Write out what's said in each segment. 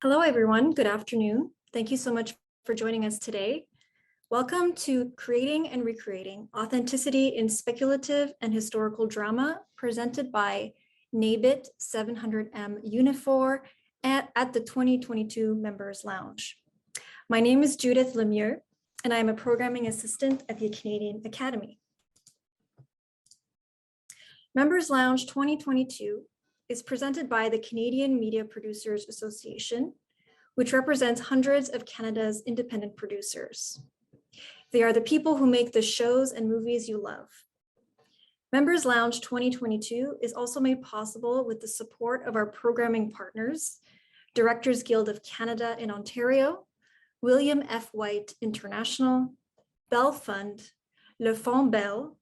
Hello, everyone. Good afternoon. Thank you so much for joining us today. Welcome to Creating and Recreating Authenticity in Speculative and Historical Drama, presented by NABET 700M UNIFOR at the 2022 Members Lounge. My name is Judith Lemieux, and I am a programming assistant at the Canadian Academy. Members Lounge 2022 is presented by the Canadian Media Producers Association, which represents hundreds of Canada's independent producers. They are the people who make the shows and movies you love. Members Lounge 2022 is also made possible with the support of our programming partners, Directors Guild of Canada in Ontario, William F. White International, Bell Fund, Le Fond Bell,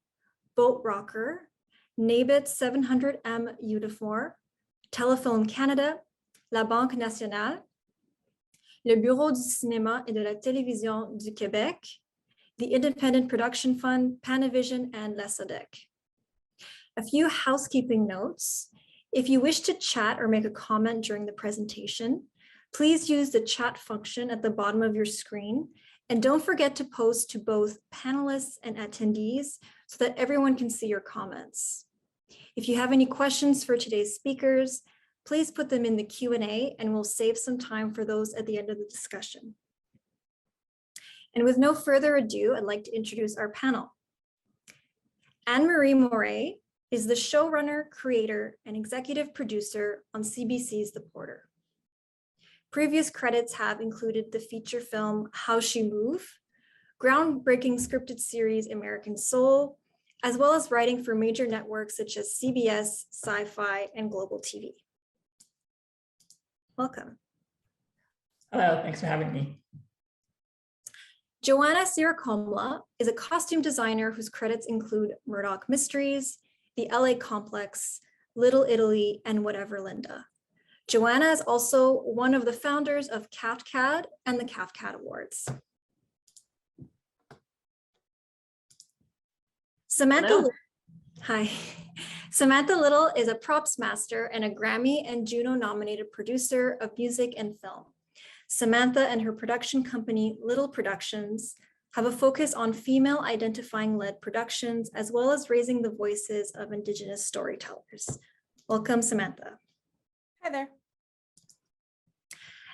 Boat Rocker, NABET 700M UNIFOR, Téléfilm Canada, La Banque Nationale, le Bureau du Cinéma et de la Télévision du Québec, the Independent Production Fund, Panavision, and La SODEC. A few housekeeping notes. If you wish to chat or make a comment during the presentation, please use the chat function at the bottom of your screen, and don't forget to post to both panelists and attendees so that everyone can see your comments. If you have any questions for today's speakers, please put them in the Q&A and we'll save some time for those at the end of the discussion. And with no further ado, I'd like to introduce our panel. Annmarie Morais is the showrunner, creator, and executive producer on CBC's The Porter. Previous credits have included the feature film How She Move, groundbreaking scripted series American Soul, as well as writing for major networks such as CBS, Sci-Fi, and Global TV. Welcome. Hello, thanks for having me. Joanna Syrokomla is a costume designer whose credits include Murdoch Mysteries, The LA Complex, Little Italy, and Whatever Linda. Joanna is also one of the founders of CAFCAD and the CAFCAD Awards. Samantha, hi. Samantha Little is a props master and a Grammy and Juno nominated producer of music and film. Samantha and her production company, Little Productions, have a focus on female identifying led productions, as well as raising the voices of Indigenous storytellers. Welcome, Samantha. Hi there.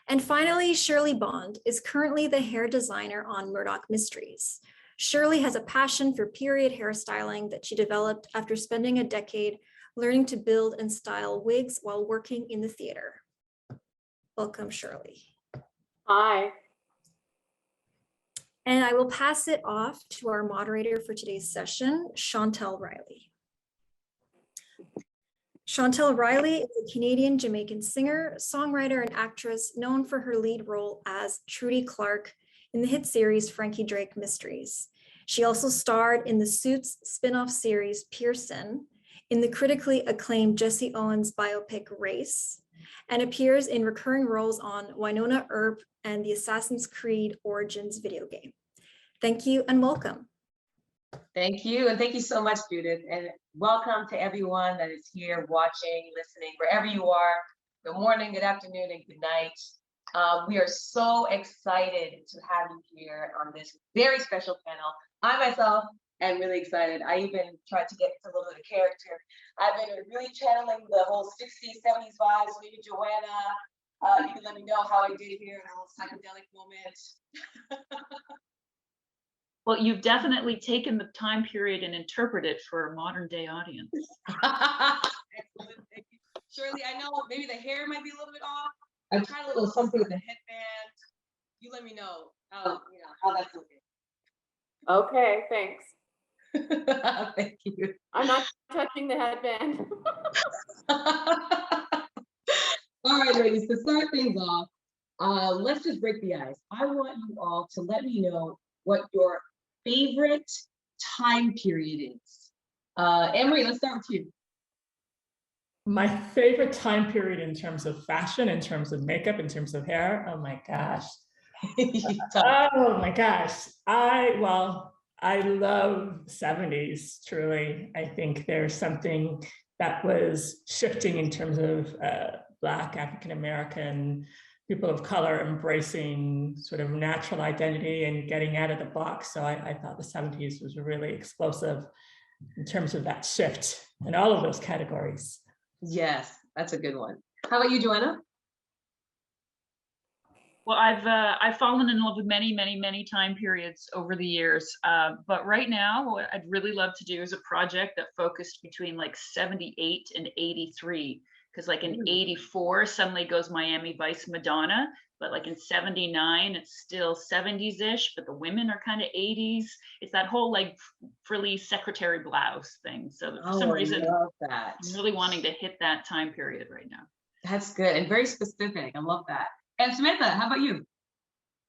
And finally, Shirley Bond is currently the hair designer on Murdoch Mysteries. Shirley has a passion for period hairstyling that she developed after spending a decade learning to build and style wigs while working in the theater. Welcome, Shirley. Hi. And I will pass it off to our moderator for today's session, Chantel Riley. Chantel Riley is a Canadian Jamaican singer, songwriter, and actress known for her lead role as Trudy Clark in the hit series Frankie Drake Mysteries. She also starred in the Suits spin-off series Pearson, in the critically acclaimed Jesse Owens biopic Race, and appears in recurring roles on Winona Earp and the Assassin's Creed Origins video game. Thank you and welcome. Thank you, and thank you so much, Judith, and welcome to everyone that is here watching, listening, wherever you are. Good morning, good afternoon, and good night. We are so excited to have you here on this very special panel. I myself am really excited. I even tried to get a little bit of character. I've been really channeling the whole 60s, 70s vibes. Maybe Joanna, you can let me know how I did here in a little psychedelic moment. Well, you've definitely taken the time period and interpreted for a modern day audience. Excellent, thank you. Shirley, I know maybe the hair might be a little bit off. I've tried a little something with the headband. You let me know how that's looking. Okay, thanks. Thank you. I'm not touching the headband. All right, ladies, to start things off, let's just break the ice. I want you all to let me know what your favorite time period is. Annmarie, let's start with you. My favorite time period in terms of fashion, in terms of makeup, in terms of hair, oh my gosh. Oh my gosh. I love 70s, truly. I think there's something that was shifting in terms of Black African-American people of color embracing sort of natural identity and getting out of the box. So I thought the 70s was really explosive in terms of that shift in all of those categories. Yes, that's a good one. How about you, Joanna? Well, I've fallen in love with many time periods over the years. But right now, what I'd really love to do is a project that focused between like 78 and 83. Because like in 84, suddenly goes Miami Vice Madonna. But like in 79, it's still 70s-ish, but the women are kind of 80s. It's that whole like frilly secretary blouse thing. So for some reason, I love that. I'm really wanting to hit that time period right now. That's good and very specific. I love that. And Samantha, how about you?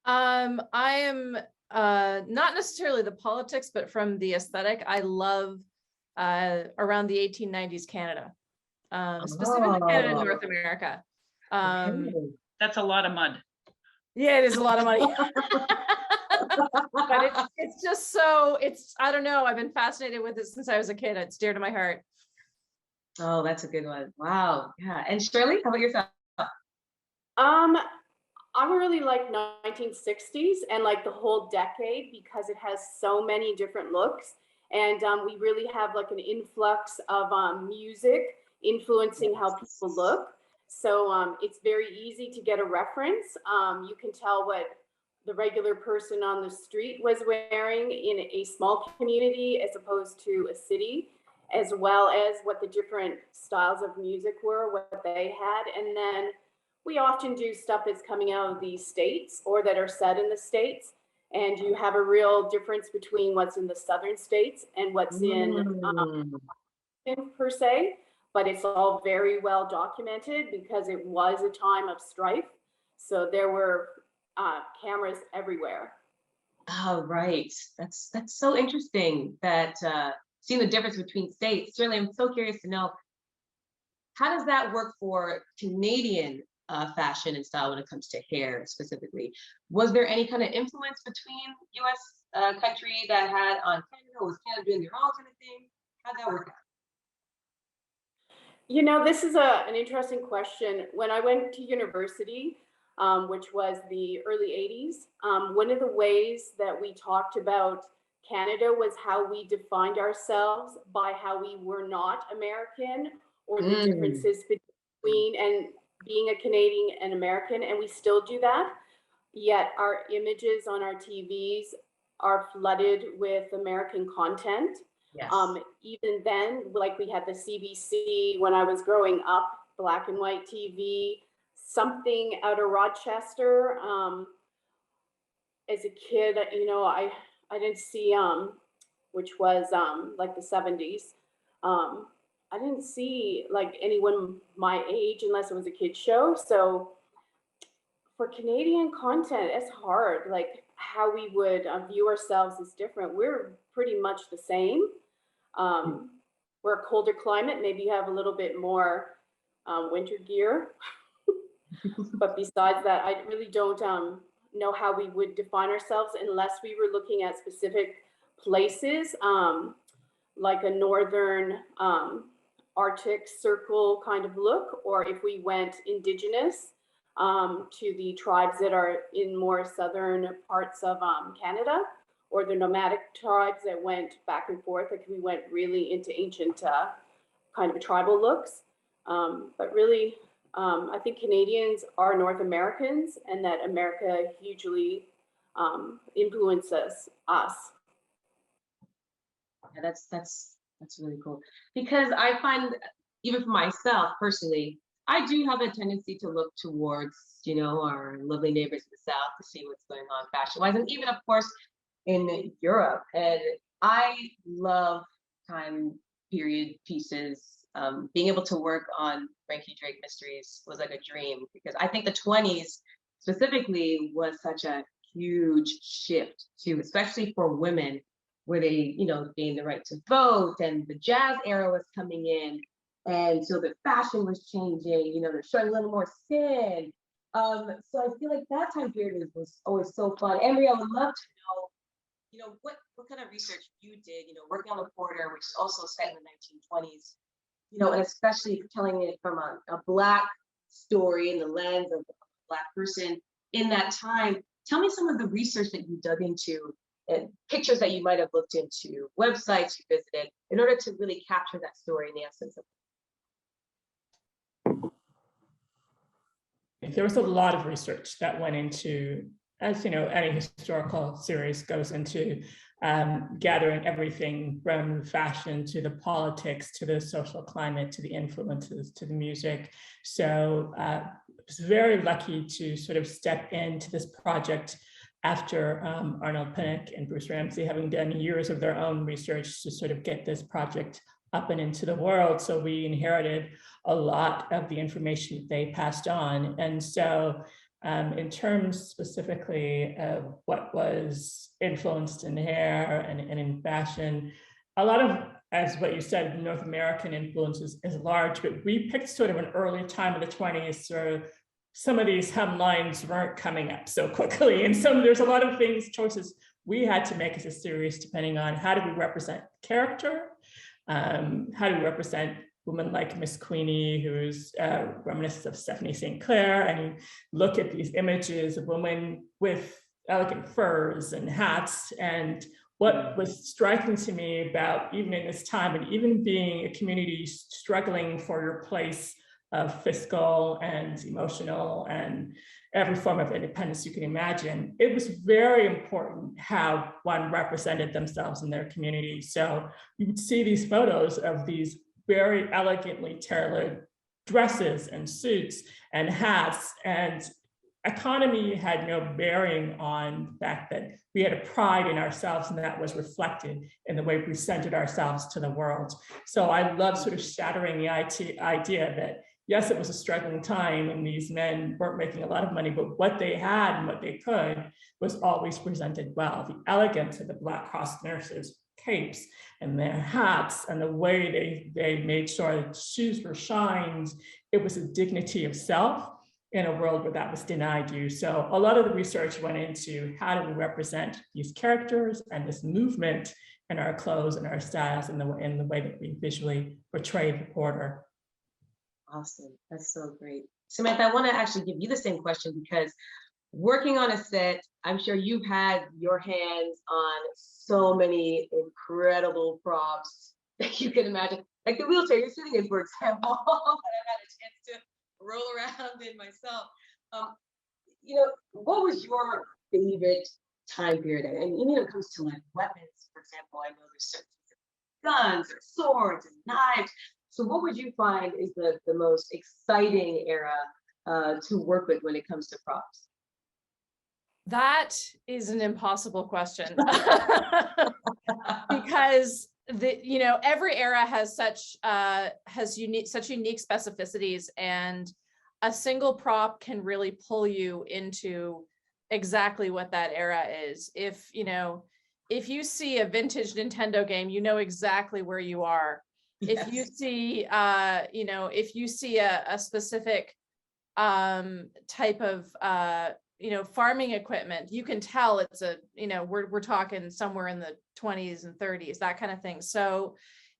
I am not necessarily the politics, but from the aesthetic, I love around the 1890s Canada, specifically Canada and North America. That's a lot of mud. Yeah, it is a lot of money. But it's just so, I don't know, I've been fascinated with it since I was a kid. It's dear to my heart. Oh, that's a good one. Wow. Yeah. And Shirley, how about yourself? I really like 1960s and like the whole decade because it has so many different looks, and we really have like an influx of music influencing how people look. So it's very easy to get a reference. You can tell what the regular person on the street was wearing in a small community as opposed to a city, as well as what the different styles of music were, what they had. And then we often do stuff that's coming out of the States or that are set in the States. And you have a real difference between what's in the southern states and what's in per se, but it's all very well documented because it was a time of strife. So there were cameras everywhere. Oh, right. That's so interesting that seeing the difference between states. Shirley, I'm so curious to know, how does that work for Canadian fashion and style when it comes to hair specifically? Was there any kind of influence between US country that had on Canada, or was Canada doing their own kind of thing? How'd that work out? You know, this is an interesting question. When I went to university, which was the early 80s, one of the ways that we talked about Canada was how we defined ourselves by how we were not American, or the differences between and being a Canadian and American, and we still do that. Yet our images on our TVs are flooded with American content. Yes. Even then, like we had the CBC when I was growing up, black and white TV, something out of Rochester. As a kid, you know, I didn't see, which was like the 70s. I didn't see like anyone my age unless it was a kid's show. So for Canadian content, it's hard. Like how we would view ourselves is different. We're pretty much the same. We're a colder climate. Maybe you have a little bit more winter gear. But besides that, I really don't know how we would define ourselves unless we were looking at specific places, like a northern Arctic Circle kind of look, or if we went indigenous to the tribes that are in more southern parts of Canada, or the nomadic tribes that went back and forth, like we went really into ancient kind of tribal looks. But really, I think Canadians are North Americans, and that America hugely influences us. Yeah, that's really cool, because I find, even for myself personally, I do have a tendency to look towards, you know, our lovely neighbors in the South to see what's going on fashion-wise, and even of course in Europe. And I love time period pieces. Being able to work on Frankie Drake mysteries was like a dream, because I think the 20s specifically was such a huge shift to, especially for women, where they, you know, gained the right to vote, and the jazz era was coming in. And so the fashion was changing, you know, they're showing a little more skin. So I feel like that time period was always so fun. Annmarie, I would love to know, you know, what kind of research you did, you know, working on the Porter, which is also set in the 1920s, you know, and especially telling it from a Black story in the lens of Black person in that time. Tell me some of the research that you dug into and pictures that you might have looked into, websites you visited, in order to really capture that story in the essence of it. There was a lot of research that went into, as you know, any historical series goes into, gathering everything from fashion to the politics, to the social climate, to the influences, to the music. So I was very lucky to sort of step into this project after Arnold Pinnock and Bruce Ramsey having done years of their own research to sort of get this project up and into the world. So we inherited a lot of the information that they passed on. And so in terms specifically of what was influenced in hair and in fashion, a lot of, as what you said, North American influences is large, but we picked sort of an early time of the 20s, where some of these hemlines weren't coming up so quickly. And there's a lot of choices we had to make as a series, depending on how do we represent character, how do we represent women like Miss Queenie, who's reminiscent of Stephanie St. Clair, and you look at these images of women with elegant furs and hats. And what was striking to me about, even in this time, and even being a community struggling for your place of fiscal and emotional and every form of independence you can imagine, it was very important how one represented themselves in their community. So you would see these photos of these very elegantly tailored dresses and suits and hats, and economy had no bearing on the fact that we had a pride in ourselves, and that was reflected in the way we presented ourselves to the world. So I love sort of shattering the idea that yes, it was a struggling time and these men weren't making a lot of money, but what they had and what they could was always presented well. The elegance of the Black Cross nurses' capes and their hats and the way they made sure that shoes were shined. It was a dignity of self in a world where that was denied you. So a lot of the research went into how do we represent these characters and this movement in our clothes and our styles and in the way that we visually portray the reporter. Awesome, that's so great. Samantha, I want to actually give you the same question, because working on a set, I'm sure you've had your hands on so many incredible props that you can imagine. Like the wheelchair you're sitting in, for example, that I've had a chance to roll around in myself. You know, what was your favorite time period? And when it comes to like weapons, for example, I know there's certain guns or swords and knives. So what would you find is the most exciting era to work with when it comes to props? That is an impossible question because every era has such unique specificities, and a single prop can really pull you into exactly what that era is. If you see a vintage Nintendo game, you know exactly where you are. Yes. If you see if you see a specific type of farming equipment, you can tell it's we're talking somewhere in the 20s and 30s, that kind of thing. So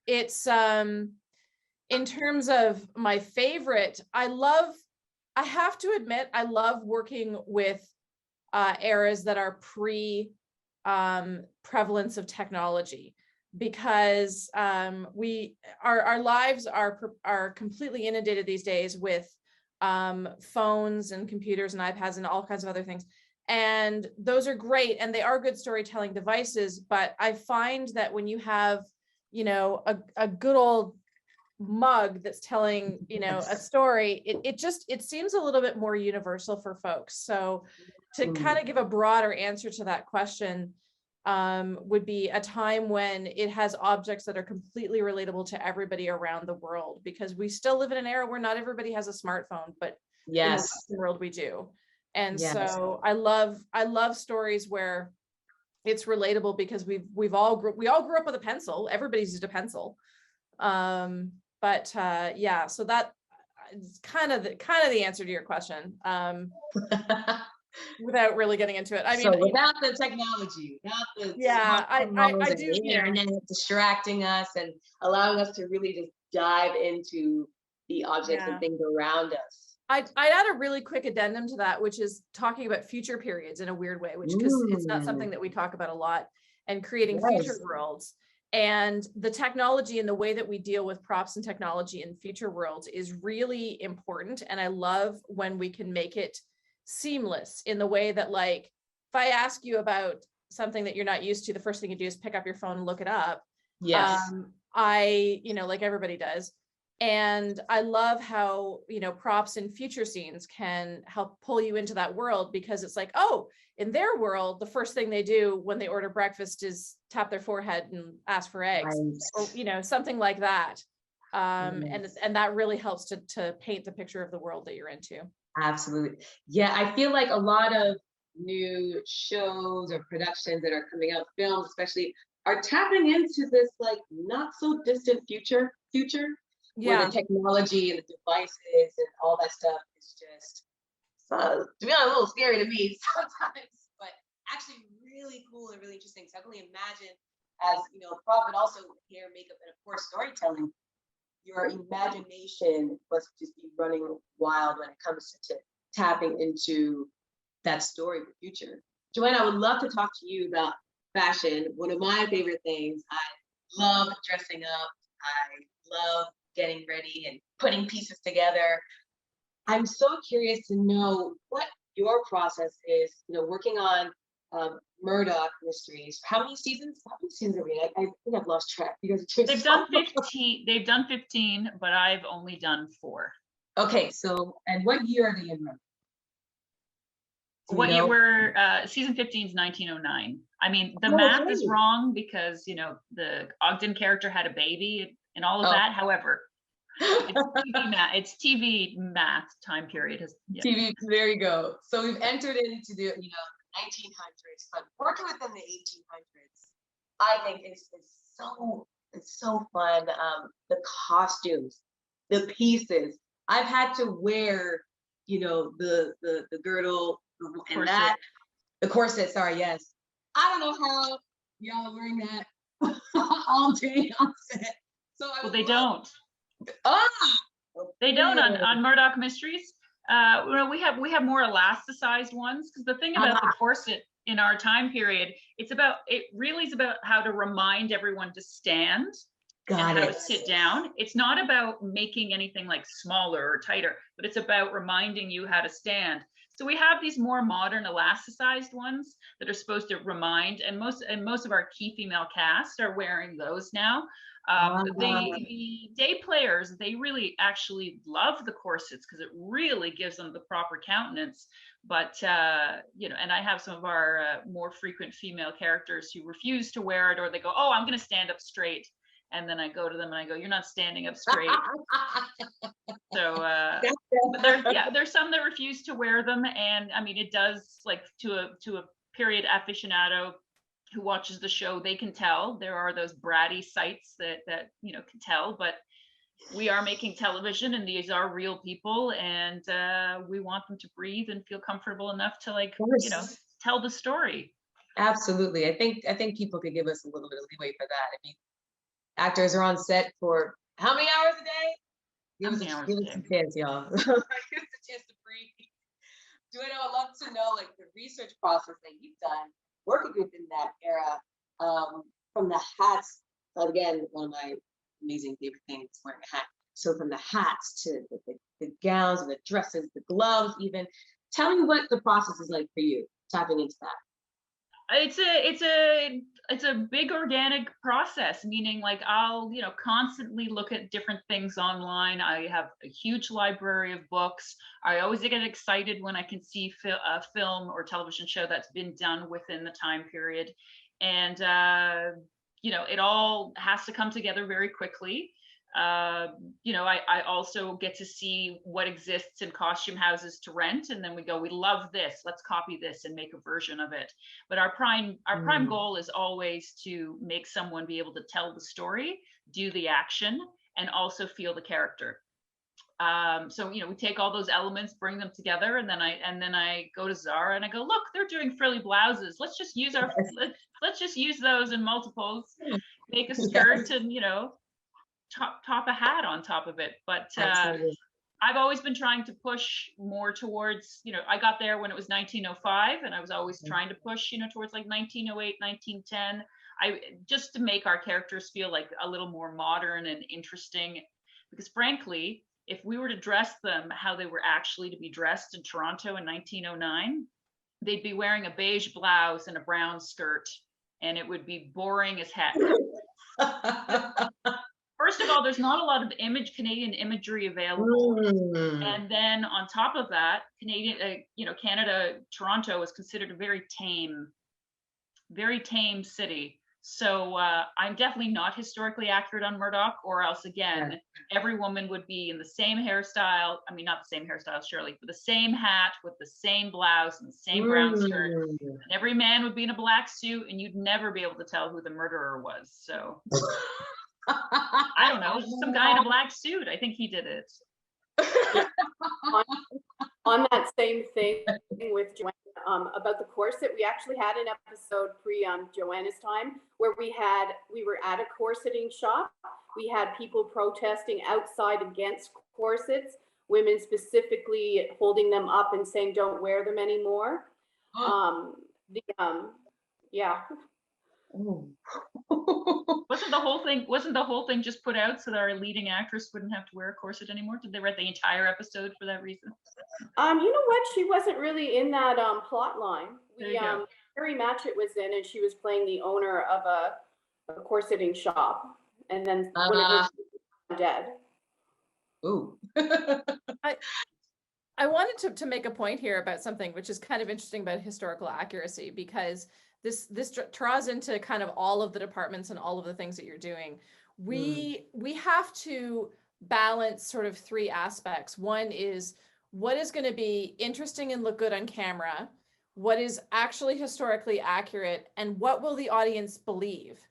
it's in terms of my favorite, I have to admit, I love working with eras that are pre prevalence of technology, because our lives are completely inundated these days with phones and computers and iPads and all kinds of other things. And those are great, and they are good storytelling devices. But I find that when you have, a good old mug that's telling, a story, it seems a little bit more universal for folks. So to kind of give a broader answer to that question, would be a time when it has objects that are completely relatable to everybody around the world, because we still live in an era where not everybody has a smartphone, but yes, in the world we do. And yes. So I love stories where it's relatable, because we all grew up with a pencil. Everybody's used a pencil. Yeah, so that is kind of the answer to your question. Without really getting into it. I mean, so without the technology, I do. The internet distracting us and allowing us to really just dive into the objects and things around us. I'd add a really quick addendum to that, which is talking about future periods in a weird way, which because it's not something that we talk about a lot, and creating future worlds. And the technology and the way that we deal with props and technology in future worlds is really important. And I love when we can make it seamless in the way that, like, if I ask you about something that you're not used to, the first thing you do is pick up your phone and look it up. Yes. I, like everybody does. And I love how, props in future scenes can help pull you into that world, because it's like, oh, in their world, the first thing they do when they order breakfast is tap their forehead and ask for eggs, or, something like that. And that really helps to paint the picture of the world that you're into. Absolutely. Yeah, I feel like a lot of new shows or productions that are coming out, films especially, are tapping into this like not so distant future where the technology and the devices and all that stuff is just, to be honest, a little scary to me sometimes, but actually really cool and really interesting. So I can only imagine, as prop and also hair, makeup, and of course storytelling, your imagination must just be running wild when it comes to tapping into that story for future. Joanna, I would love to talk to you about fashion. One of my favorite things. I love dressing up. I love getting ready and putting pieces together. I'm so curious to know what your process is, working on Murdoch Mysteries. How many seasons? How many seasons are we? I think I've lost track. They've done 15. They've done 15, but I've only done 4. Okay, so and what year are they in? What year were season 15 is 1909. I mean, the math is wrong because the Ogden character had a baby and all of that. However, it's TV math time period. TV, there you go. So we've entered into the 1900s, but working within the 1800s, I think it's so fun. The costumes, the pieces. I've had to wear, the girdle and that, the corset. Sorry, yes. I don't know how y'all are wearing that all day on set. So they don't. They Okay. don't on Murdoch Mysteries. We have more elasticized ones, because the thing about the corset in our time period, it really is about how to remind everyone to stand and how to sit down. It's not about making anything like smaller or tighter, but it's about reminding you how to stand. So we have these more modern elasticized ones that are supposed to remind, and most of our key female cast are wearing those now. The day players, they really actually love the corsets because it really gives them the proper countenance. But and I have some of our more frequent female characters who refuse to wear it, or they go, "Oh, I'm going to stand up straight." And then I go to them and I go, "You're not standing up straight." So there's some that refuse to wear them, and I mean, it does, like, to a period aficionado who watches the show, they can tell. There are those bratty sites that can tell, but we are making television, and these are real people, and we want them to breathe and feel comfortable enough to tell the story. Absolutely. I think people could give us a little bit of leeway for that. I mean, actors are on set for how many hours a day? Give us a chance, y'all. Give us a chance to breathe. Joanna, I'd love to know, like, the research process that you've done working within that era, from the hats. Again, one of my amazing favorite things, wearing a hat. So from the hats to the gowns and the dresses, the gloves, even. Tell me what the process is like for you, tapping into that. It's a big organic process, meaning, like, I'll constantly look at different things online. I have a huge library of books. I always get excited when I can see a film or television show that's been done within the time period, and it all has to come together very quickly. I also get to see what exists in costume houses to rent, and then we go, we love this, let's copy this and make a version of it. But our prime goal is always to make someone be able to tell the story, do the action, and also feel the character. So we take all those elements, bring them together, and then I go to Zara and I go, look, they're doing frilly blouses. Let's just use let's just use those in multiples, make a skirt, and top a hat on top of it. But I've always been trying to push more towards, I got there when it was 1905, and I was always trying to push, towards like 1908, 1910. Just to make our characters feel like a little more modern and interesting, because frankly, if we were to dress them how they were actually to be dressed in Toronto in 1909, they'd be wearing a beige blouse and a brown skirt, and it would be boring as heck. First of all, there's not a lot of Canadian imagery available. And then on top of that, Canada, Toronto is considered a very tame city. So I'm definitely not historically accurate on Murdoch, or else again, every woman would be in the same hairstyle. I mean, not the same hairstyle, Shirley, but the same hat with the same blouse and the same brown skirt. And every man would be in a black suit, and you'd never be able to tell who the murderer was. So I don't know, some guy in a black suit. I think he did it. On that same thing with Joanna, about the corset, we actually had an episode pre Joanna's time where we were at a corseting shop. We had people protesting outside against corsets, women specifically holding them up and saying don't wear them anymore. Yeah. Wasn't the whole thing just put out so that our leading actress wouldn't have to wear a corset anymore? Did they write the entire episode for that reason? You know what? She wasn't really in that plot line. Carrie Matchett was in, and she was playing the owner of a corseting shop. And then when it was dead. Ooh. I wanted to make a point here about something which is kind of interesting about historical accuracy, because this draws into kind of all of the departments and all of the things that you're doing. We have to balance sort of three aspects. One is what is going to be interesting and look good on camera, what is actually historically accurate, and what will the audience believe.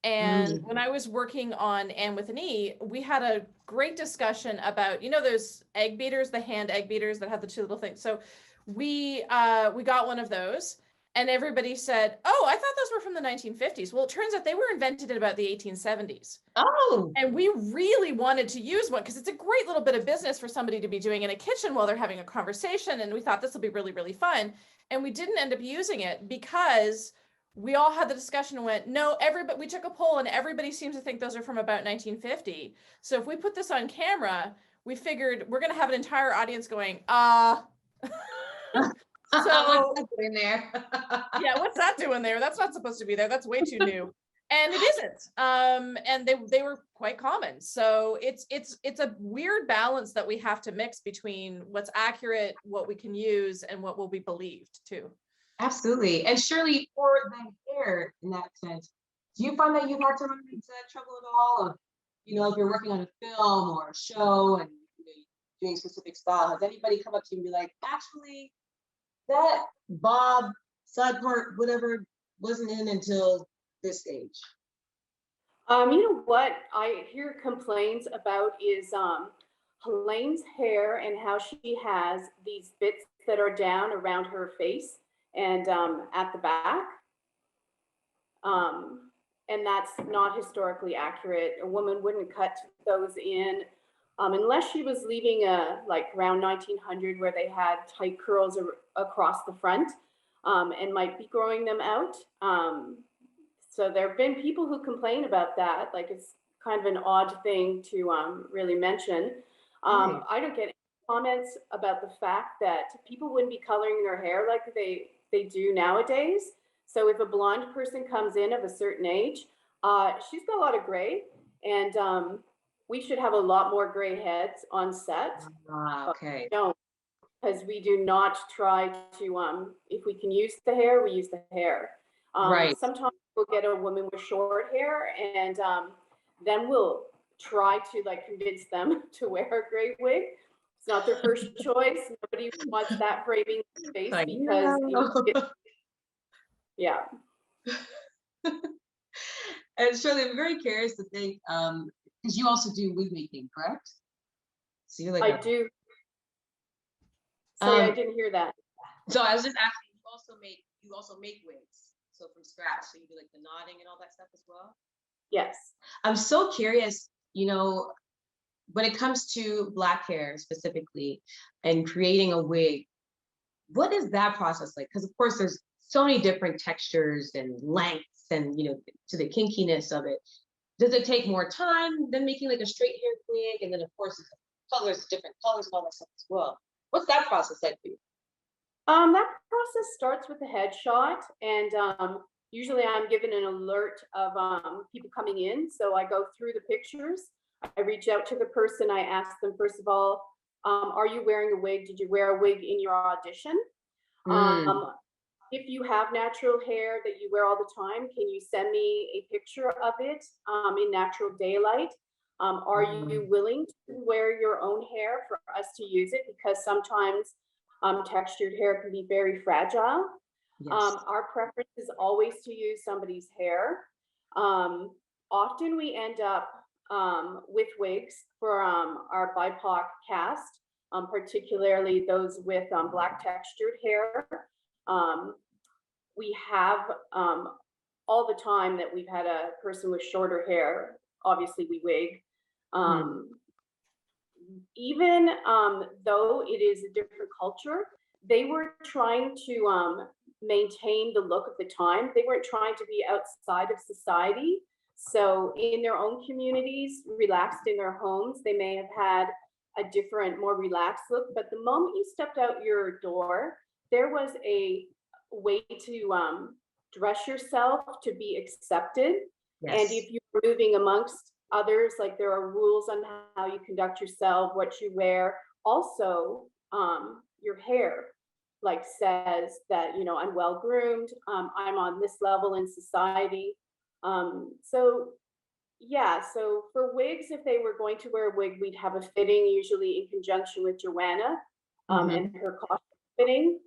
And when I was working on Anne with an E, we had a great discussion about, those egg beaters, the hand egg beaters that have the two little things. So we got one of those, and everybody said, oh, I thought those were from the 1950s. Well, it turns out they were invented in about the 1870s. Oh. And we really wanted to use one because it's a great little bit of business for somebody to be doing in a kitchen while they're having a conversation. And we thought this will be really, really fun. And we didn't end up using it because we all had the discussion and went, no, we took a poll and everybody seems to think those are from about 1950. So if we put this on camera, we figured we're going to have an entire audience going, So what's that doing there? Yeah, what's that doing there? That's not supposed to be there. That's way too new. And it isn't. And they were quite common. So it's a weird balance that we have to mix between what's accurate, what we can use, and what will be believed too. Absolutely. And Shirley, for the hair in that sense, do you find that you've had to run into that trouble at all? Of, if you're working on a film or a show and doing a specific style, has anybody come up to you and be like, actually, that bob, side part, whatever, wasn't in until this stage? You know what I hear complaints about is Helene's hair and how she has these bits that are down around her face and at the back. And that's not historically accurate. A woman wouldn't cut those in unless she was leaving like around 1900 where they had tight curls across the front and might be growing them out. So there have been people who complain about that. Like it's kind of an odd thing to really mention. I don't get any comments about the fact that people wouldn't be coloring their hair like they do nowadays. So if a blonde person comes in of a certain age, she's got a lot of gray, and we should have a lot more gray heads on set. Okay. No, because we do not try to, if we can use the hair, we use the hair. Right. Sometimes we'll get a woman with short hair, and then we'll try to like convince them to wear a gray wig. It's not their first choice. Nobody wants that framing face because yeah. And Shirley, I'm very curious to think, because you also do wig making, correct? So you're like I do. Sorry, I didn't hear that. So I was just asking, you also make wigs, so from scratch. So you do like the knotting and all that stuff as well? Yes. I'm so curious, when it comes to Black hair specifically and creating a wig, what is that process like? Because of course there's so many different textures and lengths and, you know, to the kinkiness of it. Does it take more time than making like a straight hair wig? And then of course, colors, different colors and all that stuff as well. What's that process like for you? That process starts with a headshot, and usually I'm given an alert of people coming in. So I go through the pictures. I reach out to the person. I ask them, first of all, are you wearing a wig? Did you wear a wig in your audition? If you have natural hair that you wear all the time, can you send me a picture of it in natural daylight? Are you willing to wear your own hair for us to use it? Because sometimes textured hair can be very fragile. Yes. Our preference is always to use somebody's hair. Often we end up with wigs for our BIPOC cast, particularly those with Black textured hair. We have all the time that we've had a person with shorter hair, obviously we wig. Even though it is a different culture, they were trying to maintain the look of the time. They weren't trying to be outside of society. So in their own communities, relaxed in their homes, they may have had a different, more relaxed look. But the moment you stepped out your door, there was a way to dress yourself to be accepted. Yes. And if you're moving amongst others, like there are rules on how you conduct yourself, what you wear. Also, your hair, like says that, you know, I'm well groomed, I'm on this level in society. So yeah, so for wigs, if they were going to wear a wig, we'd have a fitting, usually in conjunction with Joanna and her costume fitting.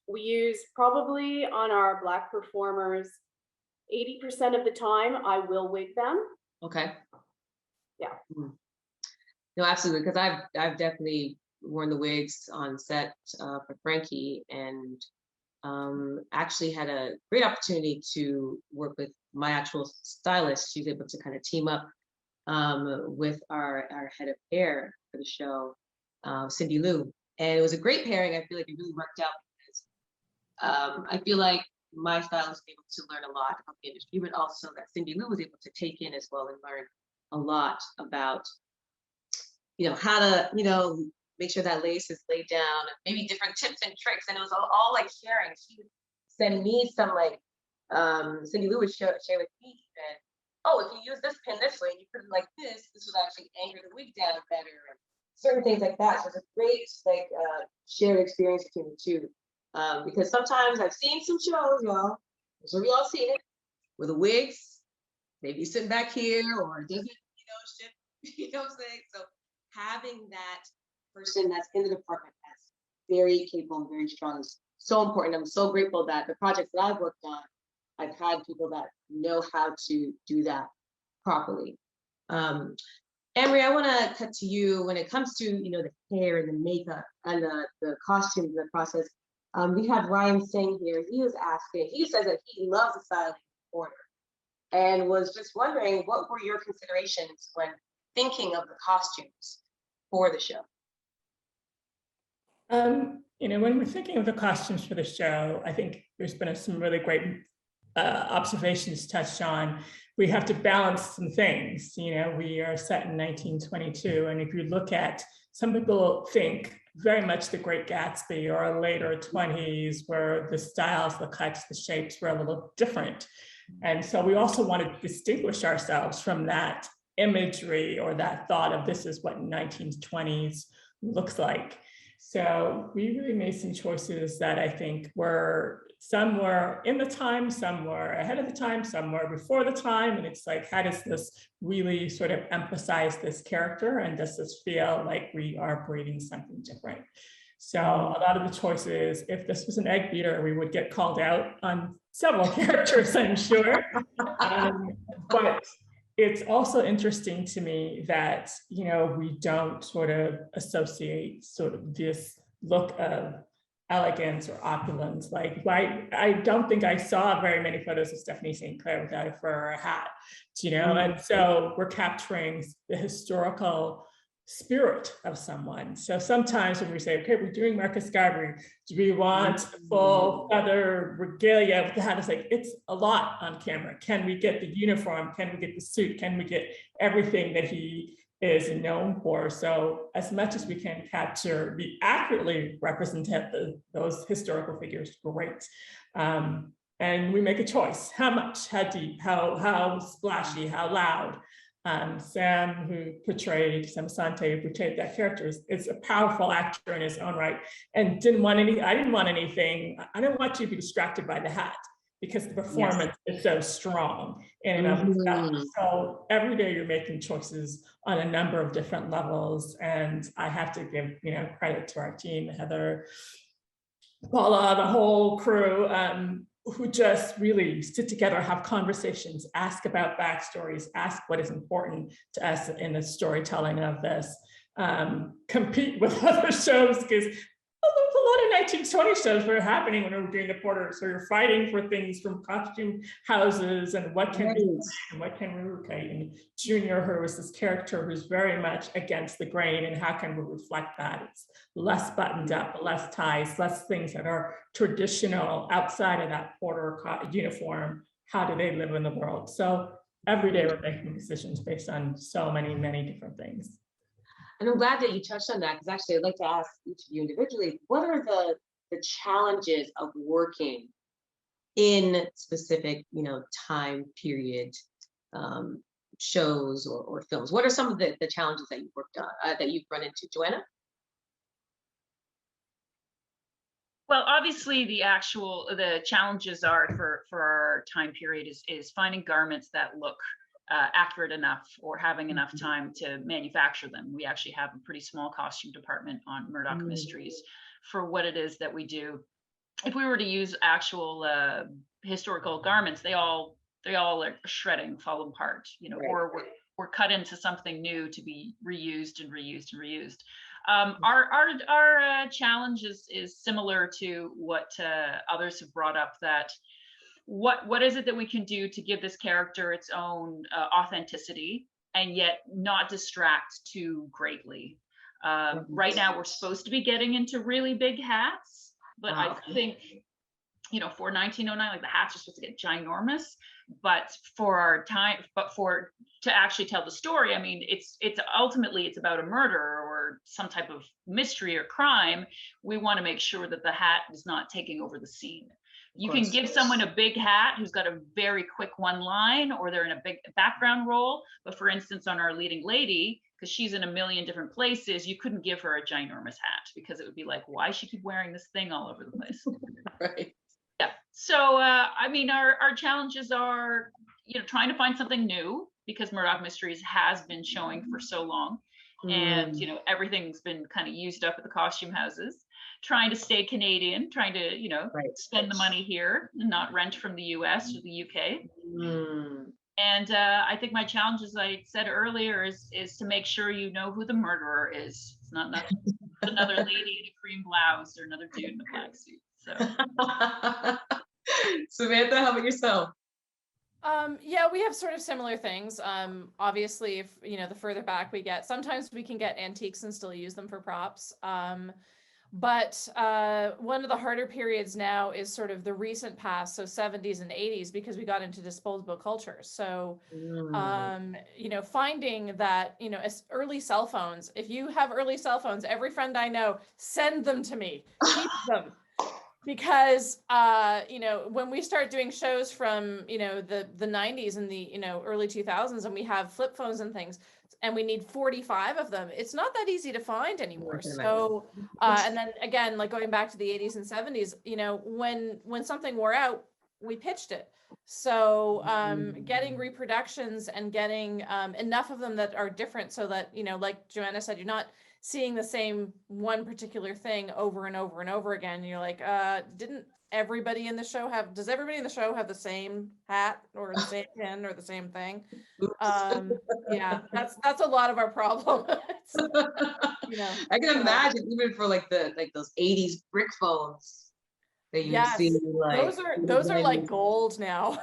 We use probably on our Black performers, 80% of the time, I will wig them. Okay. Yeah. No, absolutely, because I've definitely worn the wigs on set for Frankie, and actually had a great opportunity to work with my actual stylist. She's able to kind of team up with our head of hair for the show, Cindy Lou, and it was a great pairing. I feel like it really worked out because I feel like my stylist was able to learn a lot about the industry, but also that Cindy Lou was able to take in as well and learn a lot about, you know, how to, you know, make sure that lace is laid down, and maybe different tips and tricks. And it was all like sharing. She would send me some like, Cindy Lou would share with me that, oh, if you use this pin this way and you put it like this would actually anchor the wig down better, and certain things like that. So it's a great like shared experience between the two. Because sometimes I've seen some shows, y'all, I'm sure we all seen it, where the wigs, maybe sitting back here or doesn't, you know, shit, you know what I'm saying? So having that person that's in the department that's very capable and very strong is so important. I'm so grateful that the projects that I've worked on, I've had people that know how to do that properly. Annmarie, I want to cut to you when it comes to, you know, the hair and the makeup and the costumes, the process. We have Ryan Singh here. He was asking, he says that he loves the styling order and was just wondering, what were your considerations when thinking of the costumes for the show? You know, when we're thinking of the costumes for the show, I think there's been some really great observations touched on. We have to balance some things. You know, we are set in 1922, and if you look at, some people think very much the Great Gatsby or later 20s, where the styles, the cuts, the shapes were a little different. And so we also want to distinguish ourselves from that imagery or that thought of this is what 1920s looks like. So we really made some choices that I think were, some were in the time, some were ahead of the time, some were before the time. And it's like, how does this really sort of emphasize this character? And does this feel like we are breeding something different? So a lot of the choices, if this was an egg beater, we would get called out on several characters, I'm sure. But it's also interesting to me that, you know, we don't sort of associate sort of this look of elegance or opulence. Like, I don't think I saw very many photos of Stephanie St. Clair without a fur or a hat, you know? And so we're capturing the historical spirit of someone. So sometimes when we say, okay, we're doing Marcus Garvey, do we want full feather regalia with the hat? It's like, it's a lot on camera. Can we get the uniform? Can we get the suit? Can we get everything that he is known for? So as much as we can capture, be accurately represent those historical figures, great. And we make a choice: how much, how deep, how splashy, how loud. Sam, who portrayed Samantha, who portrayed that character, is a powerful actor in his own right, and I didn't want anything. I don't want you to be distracted by the hat, because the performance is so strong in and of itself. So every day you're making choices on a number of different levels, and I have to give credit to our team, Heather, Paula, the whole crew, who just really sit together, have conversations, ask about backstories, ask what is important to us in the storytelling of this, compete with other shows, because a lot of 1920 shows were happening when we were doing the Porter. So you're fighting for things from costume houses and what can be and what can we recreate. And Junior, who was this character who's very much against the grain, and how can we reflect that? It's less buttoned up, less ties, less things that are traditional outside of that Porter uniform. How do they live in the world? So every day we're making decisions based on so many different things. And I'm glad that you touched on that, because actually I'd like to ask each of you individually, what are the challenges of working in specific, time period shows or films? What are some of the challenges that you've worked on, that you've run into, Joanna? Well, obviously the challenges are for our time period is finding garments that look accurate enough, or having enough time to manufacture them. We actually have a pretty small costume department on Murdoch Mysteries for what it is that we do. If we were to use actual historical garments, they all are shredding, fall apart, or we're cut into something new to be reused and reused and reused. Our challenge is similar to what others have brought up, that what is it that we can do to give this character its own authenticity and yet not distract too greatly. Right now we're supposed to be getting into really big hats, but I think for 1909, like, the hats are supposed to get ginormous, but for our time, to actually tell the story, I mean, it's ultimately it's about a murder or some type of mystery or crime. We want to make sure that the hat is not taking over the scene. You can give someone a big hat who's got a very quick one line, or they're in a big background role. But for instance, on our leading lady, because she's in a million different places, you couldn't give her a ginormous hat, because it would be like, why does she keep wearing this thing all over the place? Right. Yeah. So, I mean, our challenges are, trying to find something new, because Murdoch Mysteries has been showing for so long. And, everything's been kind of used up at the costume houses. Trying to stay Canadian, trying to, spend the money here and not rent from the US or the UK. And I think my challenge, as I said earlier, is to make sure you know who the murderer is. It's not another lady in a cream blouse or another dude in a black suit. So, Samantha, how about yourself? Yeah, we have sort of similar things. Obviously, if the further back we get, sometimes we can get antiques and still use them for props. But one of the harder periods now is sort of the recent past, so 70s and 80s, because we got into disposable culture. So, finding that, early cell phones, if you have early cell phones, every friend I know, send them to me, keep them. Because, when we start doing shows from, the 90s and the, early 2000s, and we have flip phones and things, and we need 45 of them, it's not that easy to find anymore. So, and then again, like going back to the 80s and 70s, when something wore out, we pitched it. So getting reproductions and getting enough of them that are different, so that, like Joanna said, you're not seeing the same one particular thing over and over and over again. You're like, didn't everybody in the show have, does everybody in the show have the same hat or the same pin or the same thing? Yeah, that's a lot of our problem. You know, I can imagine even for like those 80s brick phones that you yes, see, like those are like gold now.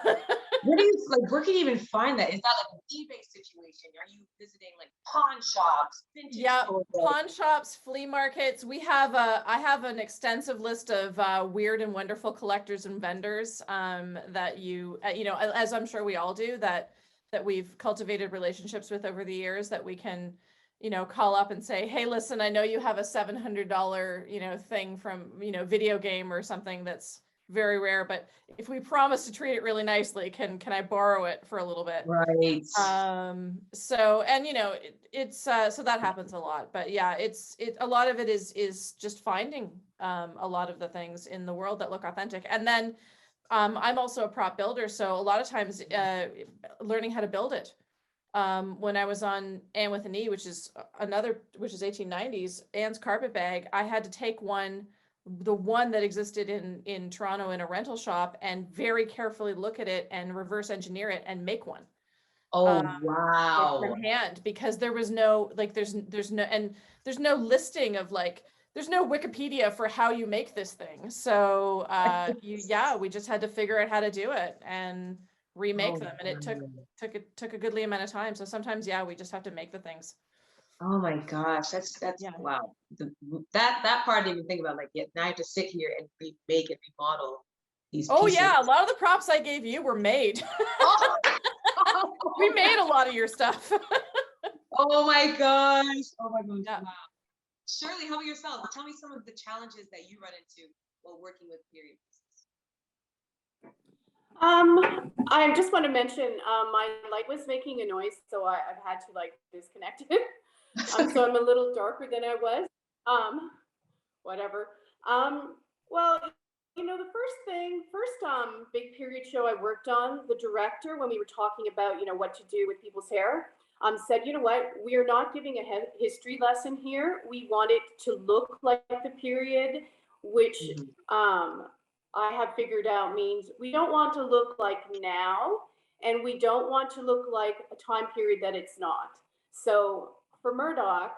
where do you like, where can you even find that? Is that like an eBay situation? Are you visiting like pawn shops, vintage Yeah, stores? pawn shops, flea markets. I have an extensive list of weird and wonderful collectors and vendors that you know, as I'm sure we all do, that we've cultivated relationships with over the years, that we can, you know, call up and say, hey, listen, I know you have a $700, you know, thing from, you know, video game or something that's very rare, but if we promise to treat it really nicely, can I borrow it for a little bit? Right. So, and you know, it's so that happens a lot, but yeah, a lot of it is just finding a lot of the things in the world that look authentic. And then I'm also a prop builder, so a lot of times learning how to build it. When I was on Anne with an E, which is 1890s, Anne's carpet bag, I had to take the one that existed in Toronto in a rental shop and very carefully look at it and reverse engineer it and make one. Oh, Like wow. from hand, because there was no, like, there's no listing of, like, there's no Wikipedia for how you make this thing. So we just had to figure out how to do it and remake them. And it took a goodly amount of time. So sometimes, yeah, we just have to make the things. Oh my gosh, that's Yeah. wow. That part I didn't even think about. Like, now I have to sit here and remake and remodel these pieces. Yeah, a lot of the props I gave you were made. Oh. We made a lot of your stuff. Oh my gosh. Oh my gosh. Yeah. Wow. Shirley, how about yourself? Tell me some of the challenges that you run into while working with period pieces. I just want to mention, my light was making a noise, so I've had to like disconnect it. So I'm a little darker than I was. Whatever. Well, you know, the first big period show I worked on, the director, when we were talking about, you know, what to do with people's hair, said, you know what, we are not giving a history lesson here. We want it to look like the period, which I have figured out means we don't want to look like now, and we don't want to look like a time period that it's not. So for Murdoch,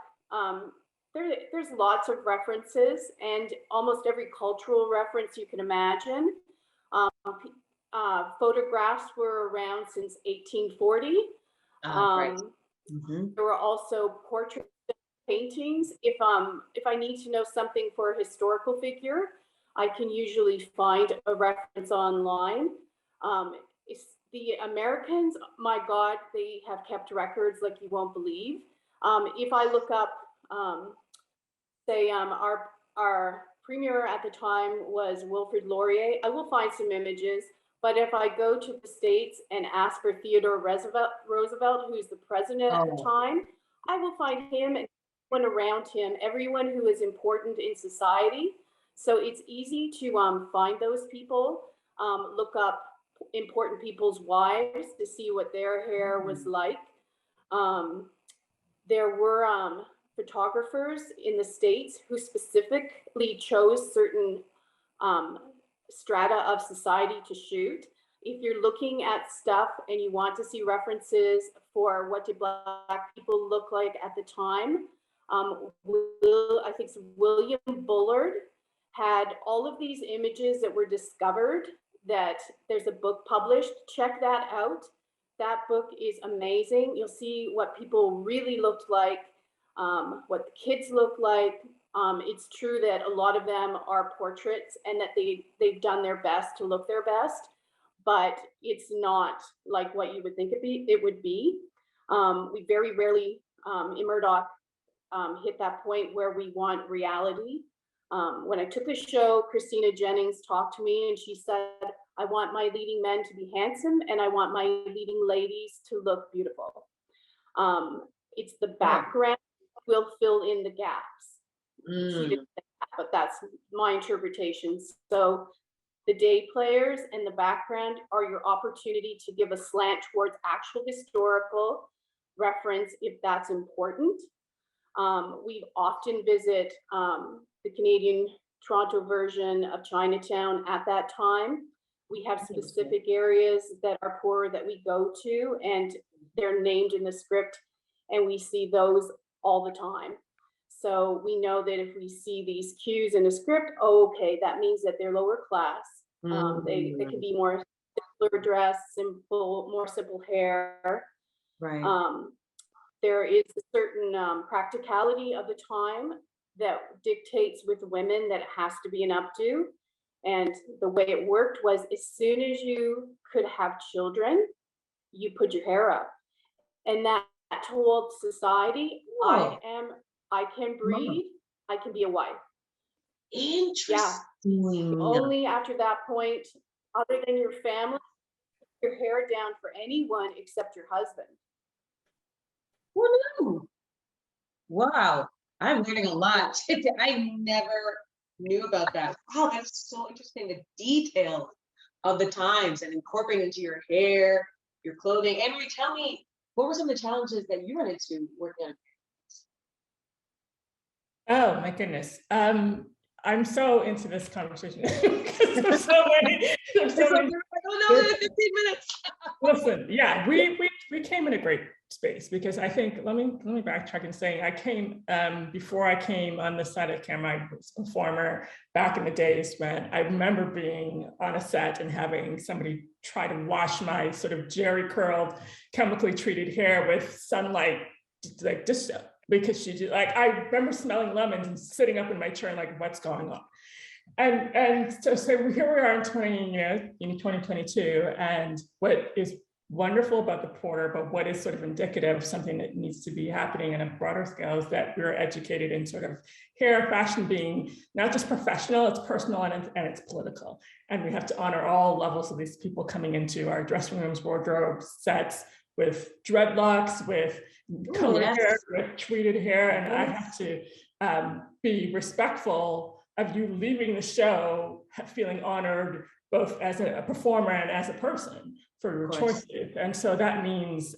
there's lots of references, and almost every cultural reference you can imagine. Photographs were around since 1840. Right. There were also portrait paintings. If I need to know something for a historical figure, I can usually find a reference online. The Americans, my God, they have kept records like you won't believe. If I look up, say, our premier at the time was Wilfrid Laurier, I will find some images. But if I go to the States and ask for Theodore Roosevelt, who's the president at the time, I will find him and everyone around him, everyone who is important in society. So it's easy to find those people, look up important people's wives to see what their hair was like. There were photographers in the States who specifically chose certain strata of society to shoot. If you're looking at stuff and you want to see references for what did Black people look like at the time, I think William Bullard had all of these images that were discovered, that there's a book published. Check that out. That book is amazing. You'll see what people really looked like, what the kids look like. It's true that a lot of them are portraits and that they've done their best to look their best, but it's not like what you would think it would be. We very rarely in Murdoch hit that point where we want reality. When I took the show, Christina Jennings talked to me and she said, I want my leading men to be handsome and I want my leading ladies to look beautiful. It's the background will fill in the gaps. She didn't say that, but that's my interpretation. So the day players and the background are your opportunity to give a slant towards actual historical reference if that's important. We often visit the Canadian Toronto version of Chinatown at that time. We have specific areas that are poorer that we go to, and they're named in the script, and we see those all the time. So we know that if we see these cues in the script, okay, that means that they're lower class. They can be more simpler dress, more simple hair. Right. There is a certain practicality of the time that dictates with women that it has to be an updo. And the way it worked was, as soon as you could have children, you put your hair up. And that told society, I can breathe, I can be a wife. Interesting. Yeah. Only after that point, other than your family, your hair down for anyone except your husband. Who knew? Wow, I'm learning a lot. I never knew about that. Wow, that's so interesting. The details of the times and incorporating into your hair, your clothing. Annmarie, tell me, what were some of the challenges that you run into working on? Oh my goodness. I'm so into this conversation because there's so many. There's so many. Oh no, 15 minutes. Listen, yeah, we came in a great space because I think, let me backtrack and say, I came before I came on the side of the camera. I was a performer back in the days when I remember being on a set and having somebody try to wash my sort of jerry curled, chemically treated hair with sunlight, like just because she did, like, I remember smelling lemons and sitting up in my chair like, what's going on? And so here we are in 2022, and what is wonderful about the Porter, but what is sort of indicative of something that needs to be happening on a broader scale, is that we're educated in sort of hair fashion being not just professional, it's personal and it's political. And we have to honor all levels of these people coming into our dressing rooms, wardrobes, sets, with dreadlocks, with colored hair, with treated hair. And I have to be respectful of you leaving the show feeling honored both as a performer and as a person for your choices. And so that means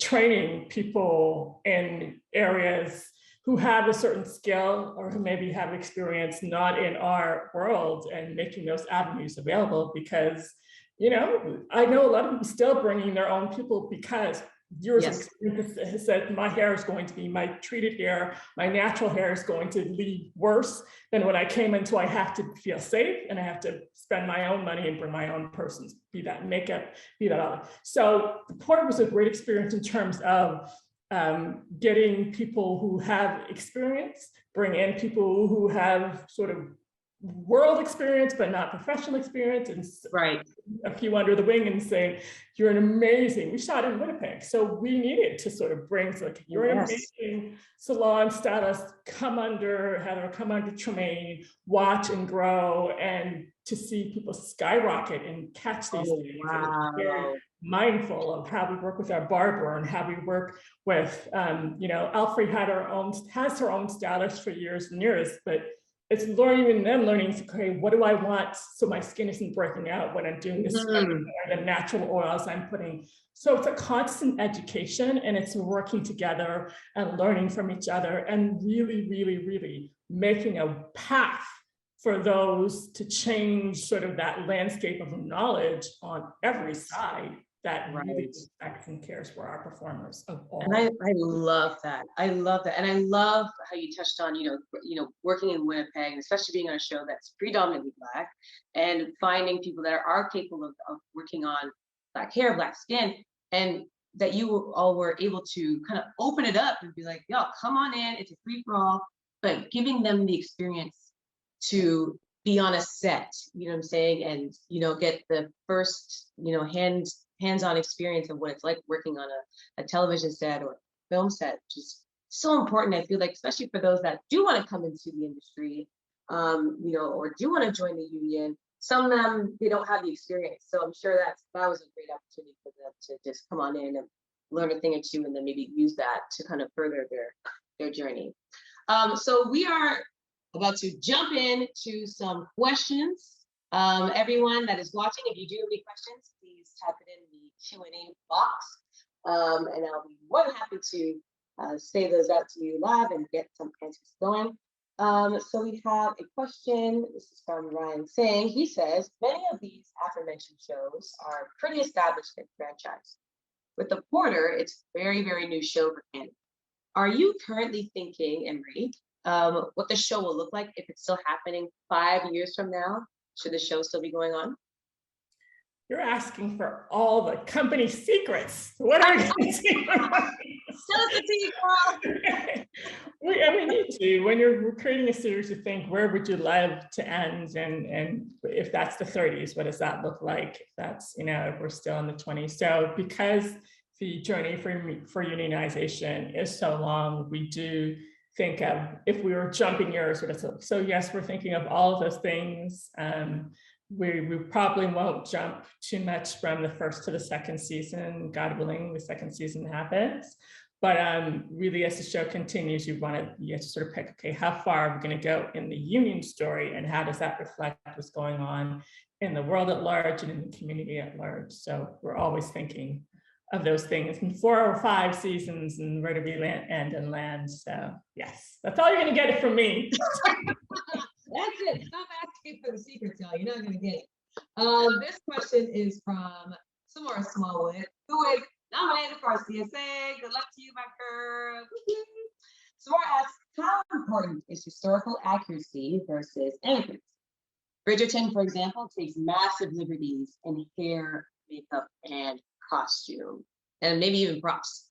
training people in areas who have a certain skill or who maybe have experience not in our world, and making those avenues available, because, you know, I know a lot of people still bringing their own people because years of experience has said my hair is going to be, my treated hair, my natural hair is going to leave worse than when I came into. I have to feel safe and I have to spend my own money and bring my own persons, be that makeup, be that other. So the Porter was a great experience in terms of getting people who have experience, bring in people who have sort of world experience, but not professional experience, and a few under the wing and saying, you're an amazing, we shot in Winnipeg. So we needed to sort of bring, so like, you're an amazing salon stylist, come under Heather, come under Tremaine, watch and grow, and to see people skyrocket and catch these things. Very mindful of how we work with our barber and how we work with, you know, Alfred has her own stylist for years and years, but it's learning okay, what do I want so my skin isn't breaking out when I'm doing this, the natural oils I'm putting. So it's a constant education, and it's working together and learning from each other, and really, really, really making a path for those to change sort of that landscape of knowledge on every side that really respects and cares for our performers of all. And I love that. I love that. And I love how you touched on, you know, working in Winnipeg, especially being on a show that's predominantly Black, and finding people that are capable of working on Black hair, Black skin, and that you all were able to kind of open it up and be like, yo, come on in, it's a free for all, but giving them the experience to be on a set, you know what I'm saying? And, you know, get the first, you know, hands-on experience of what it's like working on a television set or film set, which is so important. I feel like, especially for those that do want to come into the industry, you know, or do want to join the union. Some of them, they don't have the experience. So I'm sure that was a great opportunity for them to just come on in and learn a thing or two, and then maybe use that to kind of further their journey. So we are about to jump into some questions. Everyone that is watching, if you do have any questions, please type it in the Q&A box, and I'll be more than happy to say those out to you live and get some answers going. So we have a question. This is from Ryan saying, he says, many of these aforementioned shows are pretty established in franchise. With The Porter, it's very, very new show for Canada. Are you currently thinking, Annmarie, what the show will look like if it's still happening 5 years from now? Should the show still be going on? You're asking for all the company secrets. What are we going to see? Tell us the secret. We need to. When you're creating a series, to think, where would you love to end? And if that's the 30s, what does that look like? If that's, if we're still in the 20s. So because the journey for unionization is so long, we do think of, if we were jumping years, what does it look? So yes, we're thinking of all of those things. We probably won't jump too much from the first to the second season. God willing, the second season happens. But really, as the show continues, you have to sort of pick, okay, how far are we going to go in the union story, and how does that reflect what's going on in the world at large and in the community at large? So we're always thinking of those things in 4 or 5 seasons, and where do we end and land? So yes, that's all you're going to get it from me. That's it. Stop asking for the secrets, y'all. You're not going to get it. This question is from Samara Smallwood, who is nominated for our CSA. Good luck to you, my girl. Samara asks, how important is historical accuracy versus innocence? Bridgerton, for example, takes massive liberties in hair, makeup, and costume, and maybe even props.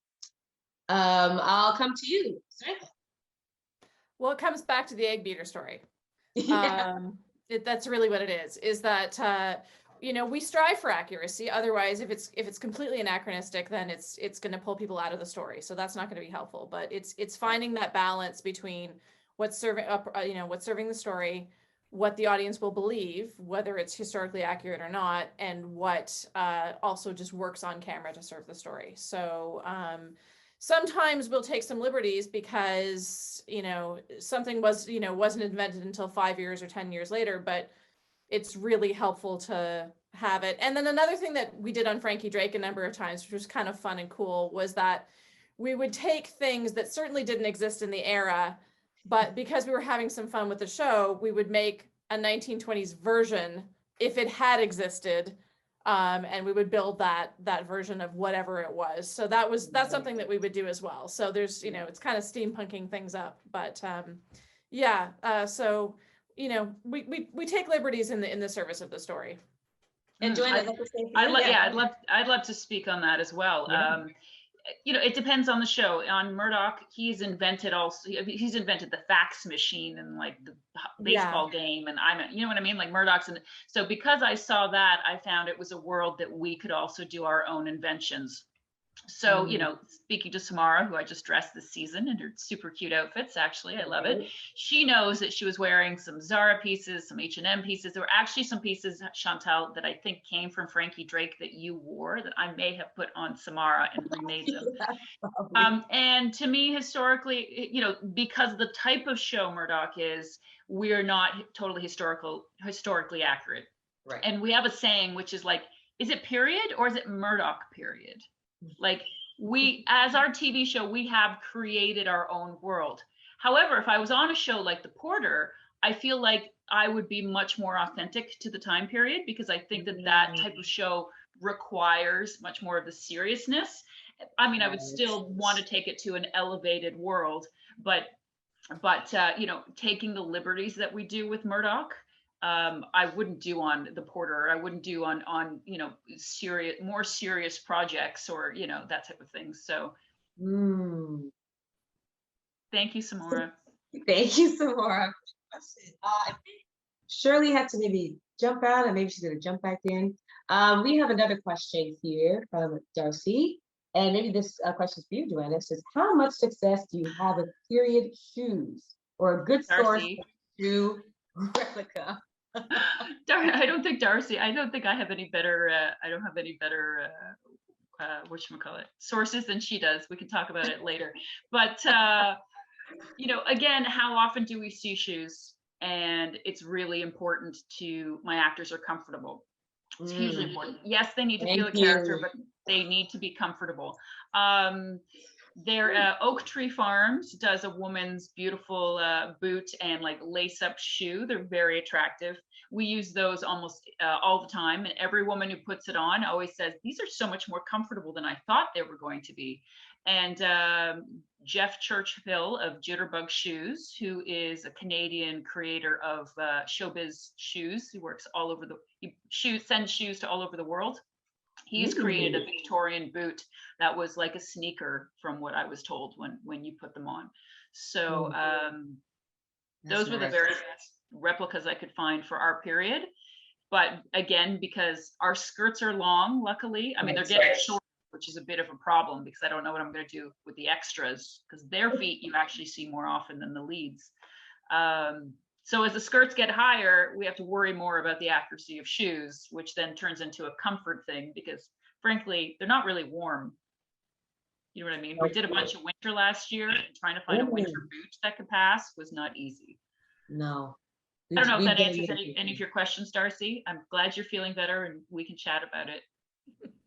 I'll come to you, Samantha. Well, it comes back to the egg beater story. Yeah. That's really what it is that we strive for accuracy. Otherwise, if it's completely anachronistic, then it's going to pull people out of the story, so that's not going to be helpful. But it's finding that balance between what's serving up what's serving the story, what the audience will believe, whether it's historically accurate or not, and what also just works on camera to serve the story. So sometimes we'll take some liberties because, something wasn't invented until 5 years or 10 years later, but it's really helpful to have it. And then another thing that we did on Frankie Drake a number of times, which was kind of fun and cool, was that we would take things that certainly didn't exist in the era, but because we were having some fun with the show, we would make a 1920s version if it had existed. And we would build that version of whatever it was. So that's something that we would do as well. So there's, it's kind of steampunking things up, but so we take liberties in the service of the story. And Joanna, I'd love to speak on that as well. Yeah. It depends on the show. On Murdoch, he's invented the fax machine and like the baseball game, and you know what I mean, like Murdoch's. And so because I saw that, I found it was a world that we could also do our own inventions. So, speaking to Samara, who I just dressed this season in her super cute outfits, actually, I love it. She knows that she was wearing some Zara pieces, some H&M pieces. There were actually some pieces, Chantal, that I think came from Frankie Drake that you wore that I may have put on Samara and remade them. And to me, historically, because the type of show Murdoch is, we're not totally historically accurate. Right. And we have a saying, which is like, is it period or is it Murdoch period? Like as our TV show, we have created our own world. However, if I was on a show like The Porter, I feel like I would be much more authentic to the time period, because I think that type of show requires much more of the seriousness. I mean, I would still want to take it to an elevated world, but taking the liberties that we do with Murdoch, I wouldn't do on The Porter. I wouldn't do on more serious projects, or that type of thing. So thank you, Samara. Thank you, Samara. I think Shirley had to maybe jump out, and maybe she's going to jump back in. We have another question here from Darcy, and maybe this question is for you, Joanna. It says, how much success do you have with period shoes, or a good source shoe replica? I don't think I have any better whatchamacallit sources than she does. We can talk about it later. But again, how often do we see shoes? And it's really important my actors are comfortable. It's hugely important. Yes, they need to feel a character, but they need to be comfortable. Their Oak Tree Farms does a woman's beautiful boot and like lace-up shoe. They're very attractive. We use those almost all the time, and every woman who puts it on always says, these are so much more comfortable than I thought they were going to be. And Jeff Churchill of Jitterbug Shoes, who is a Canadian creator of showbiz shoes, he works all over sends shoes to all over the world. He's created a Victorian boot that was like a sneaker, from what I was told when you put them on. So those were the very best replicas I could find for our period. But again, because our skirts are long, luckily, I mean, they're getting short, which is a bit of a problem because I don't know what I'm going to do with the extras, because their feet you actually see more often than the leads. So as the skirts get higher, we have to worry more about the accuracy of shoes, which then turns into a comfort thing because frankly, they're not really warm. You know what I mean? We did a bunch of winter last year, and trying to find a winter boot that could pass was not easy. No. I don't know if that answers any of your questions, Darcy. I'm glad you're feeling better and we can chat about it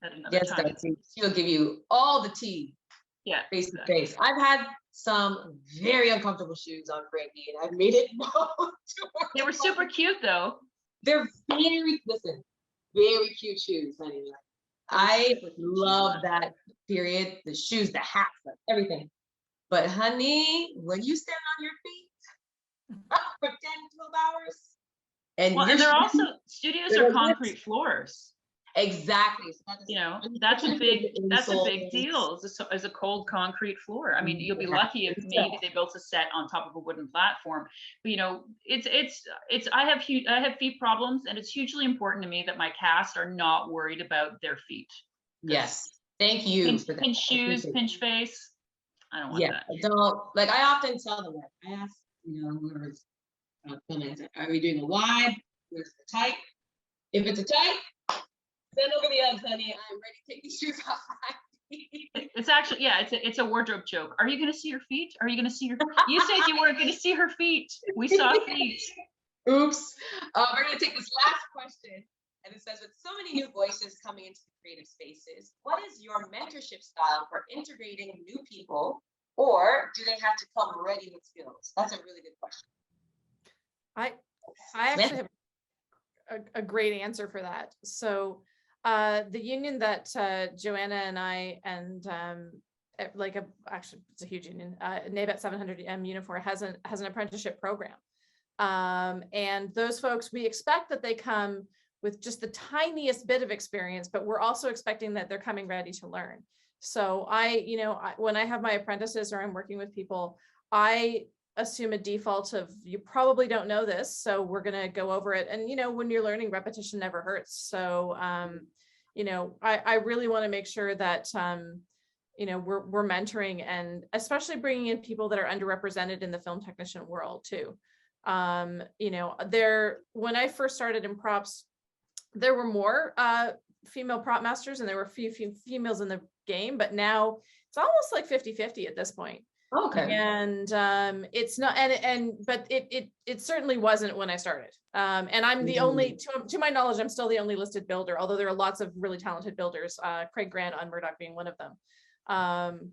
at another time. Darcy. She'll give you all the tea. Yeah. Face to face. I've had some very uncomfortable shoes on Frankie, and I've made it known to her. They were super cute though. They're very cute shoes, honey. I love that period, the shoes, the hats, everything. But honey, when you stand on your feet for 10, 12 hours. And they're also, studios are concrete floors. Exactly. So that's a big deal as a cold concrete floor. I mean, you'll be lucky if maybe they built a set on top of a wooden platform. But I have feet problems, and it's hugely important to me that my cast are not worried about their feet. Yes. Thank you for that. Pinch shoes, pinch face. I don't want that. I don't, like, I often tell them that. I ask, whoever's filming, are we doing a wide? Where's the tight? If it's a tight, send over the Uggs, honey. I'm ready to take these shoes off. It's actually, it's a wardrobe joke. Are you going to see her feet? Are you going to see her? You said you weren't going to see her feet. We saw feet. Oops. We're going to take this last question. And it says, with so many new voices coming into the creative spaces, what is your mentorship style for integrating new people, or do they have to come ready with skills? That's a really good question. I actually have a great answer for that. So the union that Joanna and I and actually it's a huge union, NABET 700 UNIFOR has an apprenticeship program. And those folks, we expect that they come with just the tiniest bit of experience, but we're also expecting that they're coming ready to learn. So when I have my apprentices or I'm working with people, I assume a default of, you probably don't know this, so we're going to go over it. And, when you're learning, repetition never hurts. So, I really want to make sure that, we're mentoring, and especially bringing in people that are underrepresented in the film technician world too. When I first started in props, there were more female prop masters and there were few females in the game, but now it's almost like 50-50 at this point. Okay. And it's not, but it certainly wasn't when I started. And I'm the only, to my knowledge, I'm still the only listed builder, although there are lots of really talented builders, Craig Grant on Murdoch being one of them.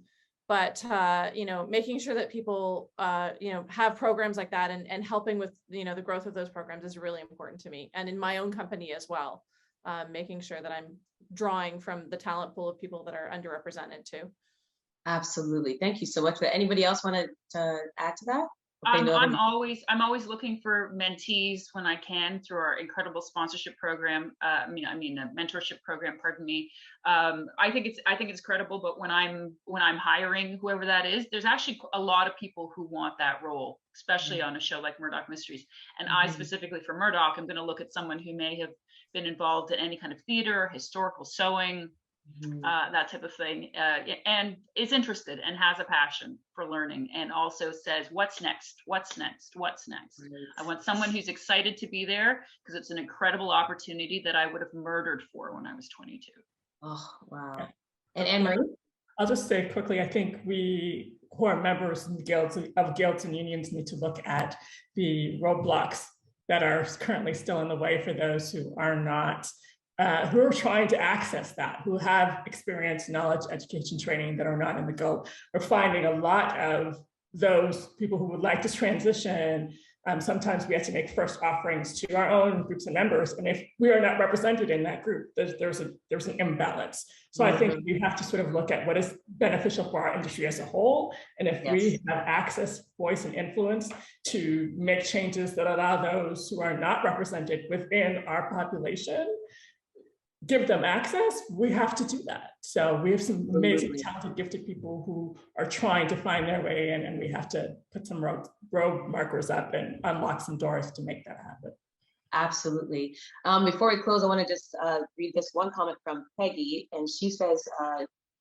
But making sure that people, have programs like that and helping with, the growth of those programs is really important to me. And in my own company as well, making sure that I'm drawing from the talent pool of people that are underrepresented too. Absolutely. Thank you so much. But anybody else want to add to that? I'm always looking for mentees when I can through our incredible sponsorship program. A mentorship program. Pardon me. I think it's credible. But when I'm hiring whoever that is, there's actually a lot of people who want that role, especially on a show like Murdoch Mysteries. And I specifically for Murdoch, I'm going to look at someone who may have been involved in any kind of theater, historical sewing, that type of thing, and is interested and has a passion for learning, and also says, what's next? Right. I want someone who's excited to be there because it's an incredible opportunity that I would have murdered for when I was 22. Oh, wow. And Annmarie? I'll just say quickly, I think we who are members of guilds and unions need to look at the roadblocks that are currently still in the way for those who are not who are trying to access that, who have experience, knowledge, education, training that are not in the GOAT. We're finding a lot of those people who would like to transition. Sometimes we have to make first offerings to our own groups and members, and if we are not represented in that group, there's an imbalance. So I think we have to sort of look at what is beneficial for our industry as a whole, and if we have access, voice, and influence to make changes that allow those who are not represented within our population, give them access, we have to do that. So we have some amazing, talented, gifted people who are trying to find their way in, and we have to put some road markers up and unlock some doors to make that happen. Absolutely. Before we close, I want to just read this one comment from Peggy, and she says,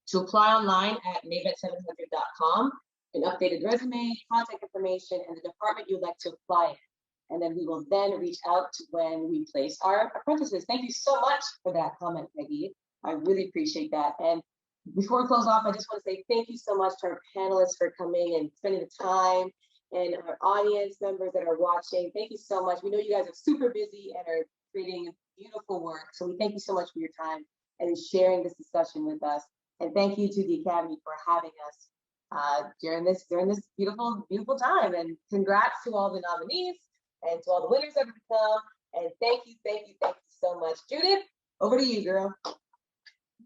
to apply online at NABET700.com, an updated resume, contact information, and the department you'd like to apply in. And then we will then reach out when we place our apprentices. Thank you so much for that comment, Peggy. I really appreciate that. And before we close off, I just want to say thank you so much to our panelists for coming and spending the time, and our audience members that are watching. Thank you so much. We know you guys are super busy and are creating beautiful work. So we thank you so much for your time and sharing this discussion with us. And thank you to the Academy for having us during this beautiful, beautiful time. And congrats to all the nominees and to all the winners that have come. And thank you so much. Judith, over to you, girl.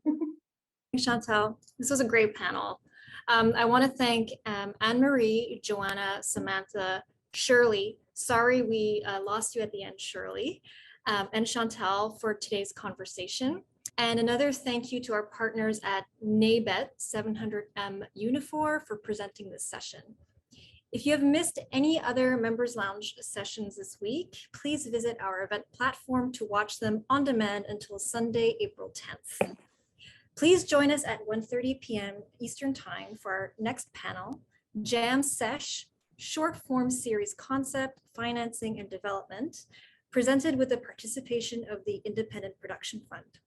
Thanks, Chantel. This was a great panel. I want to thank Annmarie, Joanna, Samantha, Shirley. Sorry we lost you at the end, Shirley, and Chantel for today's conversation. And another thank you to our partners at NABET 700M UNIFOR for presenting this session. If you have missed any other Members Lounge sessions this week, please visit our event platform to watch them on demand until Sunday, April 10th. Please join us at 1:30 p.m. Eastern Time for our next panel, Jam Sesh, Short Form Series Concept, Financing and Development, presented with the participation of the Independent Production Fund.